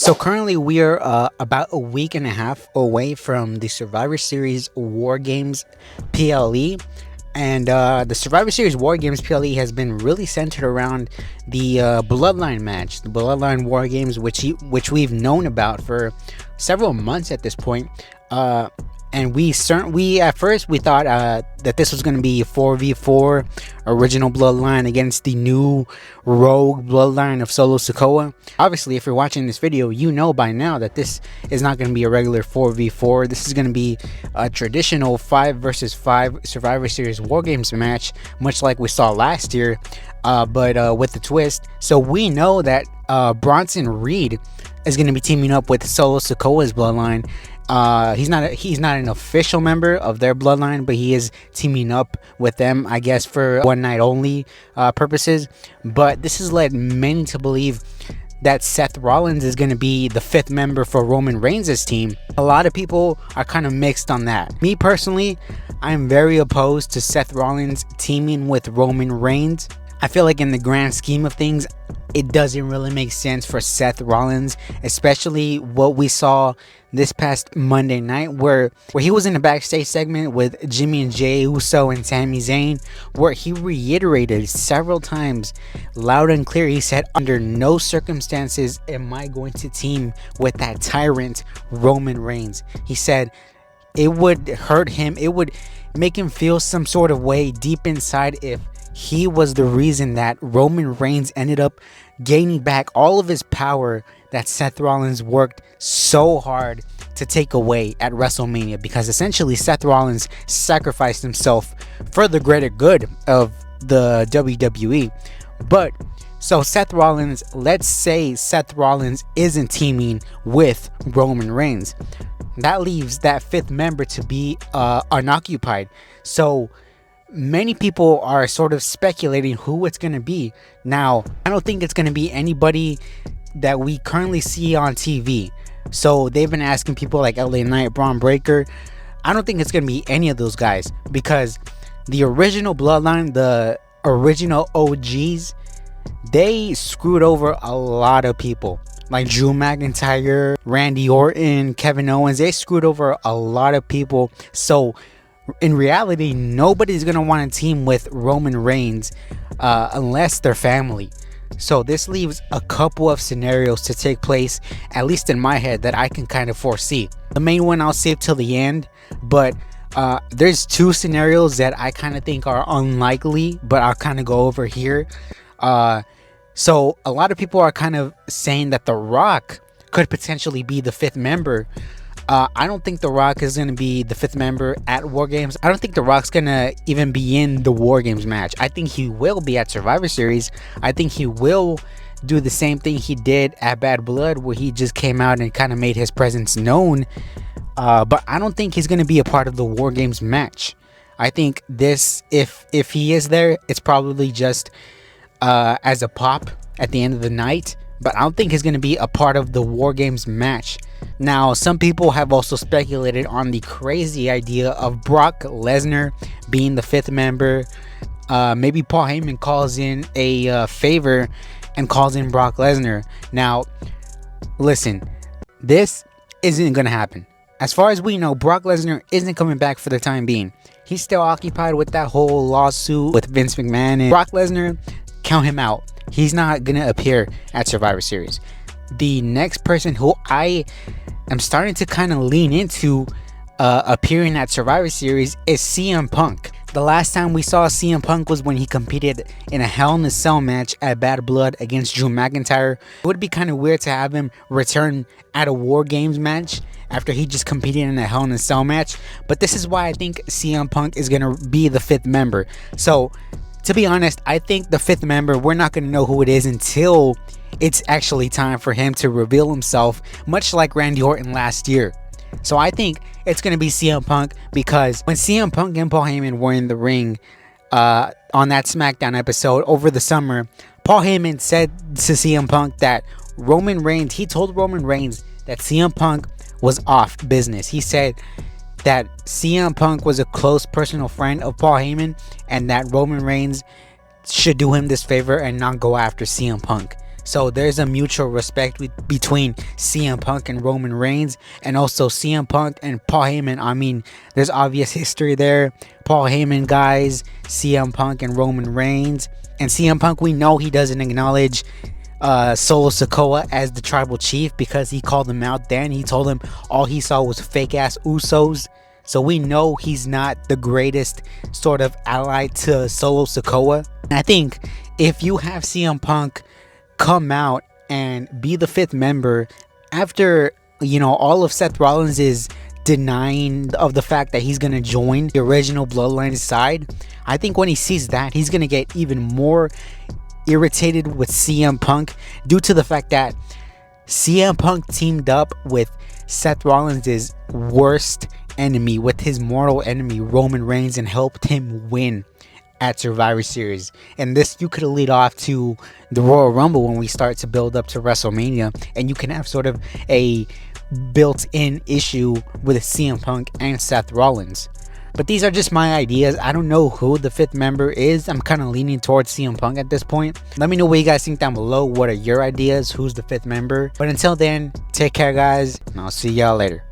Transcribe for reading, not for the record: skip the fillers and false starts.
So currently we are about a week and a half away from the Survivor Series War Games PLE. And the Survivor Series War Games PLE has been really centered around the Bloodline match, the Bloodline War Games, which we've known about for several months at this point. And we at first we thought that this was going to be 4v4 original Bloodline against the new rogue Bloodline of Solo Sikoa. Obviously, if you're watching this video, you know by now that this is not going to be a regular 4v4. This is going to be a traditional 5 versus 5 Survivor Series War Games match, much like we saw last year, but with the twist. So we know that Bronson Reed is going to be teaming up with Solo Sikoa's Bloodline. He's not an official member of their bloodline, but he is teaming up with them, I guess, for one night only purposes. But this has led many to believe that Seth Rollins is going to be the 5th member for Roman Reigns' team. A lot of people are kind of mixed on that. Me personally, I'm very opposed to Seth Rollins teaming with Roman Reigns. I feel like in the grand scheme of things, it doesn't really make sense for Seth Rollins, especially what we saw this past Monday night where he was in a backstage segment with Jimmy and Jey Uso and Sami Zayn, where he reiterated several times loud and clear. He said, under no circumstances am I going to team with that tyrant Roman Reigns. He said it would hurt him, it would make him feel some sort of way deep inside if he was the reason that Roman Reigns ended up gaining back all of his power that Seth Rollins worked so hard to take away at WrestleMania, because essentially Seth Rollins sacrificed himself for the greater good of the WWE. But so Seth Rollins, let's say Seth Rollins isn't teaming with Roman Reigns, that leaves that 5th member to be unoccupied. So many people are sort of speculating who it's going to be. Now, I don't think it's going to be anybody that we currently see on TV. So they've been asking people like LA Knight, Braun Breaker. I don't think it's going to be any of those guys, because the original Bloodline, the original OGs, they screwed over a lot of people. Like Drew McIntyre, Randy Orton, Kevin Owens, they screwed over a lot of people. So in reality, nobody's going to want to team with Roman Reigns unless they're family. So this leaves a couple of scenarios to take place, at least in my head, that I can kind of foresee. The main one I'll save till the end, but there's 2 scenarios that I kind of think are unlikely, but I'll kind of go over here. So a lot of people are kind of saying that The Rock could potentially be the 5th member. I don't think The Rock is going to be the 5th member at War Games. I don't think The Rock's going to even be in the War Games match. I think he will be at Survivor Series. I think he will do the same thing he did at Bad Blood, where he just came out and kind of made his presence known. But I don't think he's going to be a part of the War Games match. I think this, if he is there, it's probably just as a pop at the end of the night. But I don't think he's going to be a part of the War Games match. Now, some people have also speculated on the crazy idea of Brock Lesnar being the 5th member. Maybe Paul Heyman calls in a favor and calls in Brock Lesnar. Now, listen, this isn't going to happen. As far as we know, Brock Lesnar isn't coming back for the time being. He's still occupied with that whole lawsuit with Vince McMahon. And Brock Lesnar, count him out. He's not going to appear at Survivor Series. The next person who I am starting to kind of lean into appearing at Survivor Series is CM Punk. The last time we saw CM Punk was when he competed in a Hell in a Cell match at Bad Blood against Drew McIntyre. It would be kind of weird to have him return at a War Games match after he just competed in a Hell in a Cell match. But this is why I think CM Punk is going to be the 5th member. So, to be honest, I think the 5th member, we're not going to know who it is until it's actually time for him to reveal himself, much like Randy Orton last year. So I think it's going to be CM Punk, because when CM Punk and Paul Heyman were in the ring on that SmackDown episode over the summer, Paul Heyman said to CM Punk that Roman Reigns, he told Roman Reigns that CM Punk was off business. He said that CM Punk was a close personal friend of Paul Heyman, and that Roman Reigns should do him this favor and not go after CM Punk. So there's a mutual respect between CM Punk and Roman Reigns, and also CM Punk and Paul Heyman. I mean, there's obvious history there. Paul Heyman guys, CM Punk and Roman Reigns. And CM Punk, we know he doesn't acknowledge Solo Sikoa as the tribal chief because he called him out then. He told him all he saw was fake ass Usos. So we know he's not the greatest sort of ally to Solo Sikoa. And I think if you have CM Punk come out and be the 5th member after, all of Seth Rollins is denying of the fact that he's going to join the original Bloodline side, I think when he sees that, he's going to get even more irritated with CM Punk due to the fact that CM Punk teamed up with Seth Rollins' worst enemy, with his mortal enemy Roman Reigns, and helped him win at Survivor Series. And this, you could lead off to the Royal Rumble when we start to build up to WrestleMania, and you can have sort of a built-in issue with CM Punk and Seth Rollins. But these are just my ideas. I don't know who the 5th member is. I'm kind of leaning towards CM Punk at this point. Let me know what you guys think down below. What are your ideas? Who's the 5th member? But until then, take care, guys, and I'll see y'all later.